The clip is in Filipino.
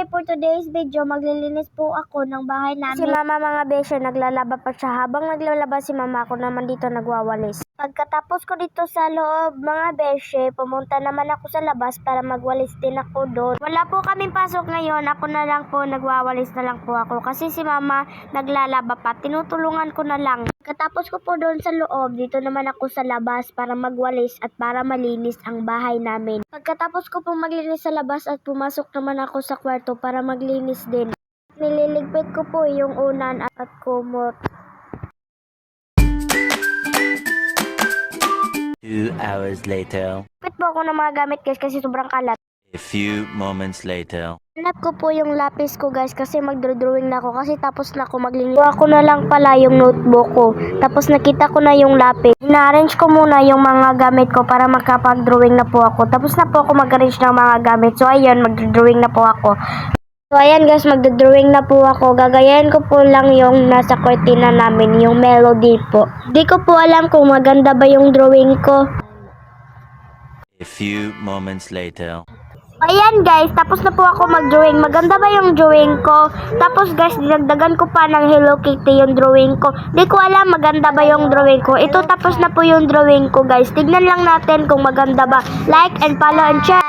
for today's video, maglilinis po ako ng bahay namin. Si mama mga besyo, naglalaba pa siya. Habang naglalaba si mama, ako naman dito nagwawalis. Pagkatapos ko dito sa loob mga besyo, pumunta naman ako sa labas para magwalis din ako doon. Wala po kaming pasok ngayon, ako na lang po, nagwawalis na lang po ako. Kasi si mama naglalaba pa, tinutulungan ko na lang. Pagkatapos ko po doon sa loob, dito naman ako sa labas para magwalis at para malinis ang bahay namin. Pagkatapos ko po maglinis sa labas at pumasok naman ako sa kwarto para maglinis din. Nililigpit ko po yung unan at kumot. 2 hours later. Ligpit po ako ng mga gamit guys kasi sobrang kalat. A few moments later. Hanap ko po yung lapis ko guys kasi magdodrawing na ako kasi tapos na ako maglinis. Kuha ko na lang pala yung notebook ko. Tapos nakita ko na yung lapis. Na-arrange ko muna yung mga gamit ko para makapag-drawing na po ako. Tapos na po ako mag-arrange ng mga gamit. So ayun, mag-drawing na po ako. So ayan guys, magdodrawing na po ako. Gagayahin ko po lang yung nasa cortina namin, yung melody po. Di ko po alam kung maganda ba yung drawing ko. A few moments later. Ayan guys, tapos na po ako mag-drawing. Maganda ba yung drawing ko? Tapos guys, dinagdagan ko pa ng Hello Kitty yung drawing ko. Di ko alam maganda ba yung drawing ko. Ito tapos na po yung drawing ko guys. Tignan lang natin kung maganda ba. Like and follow and share.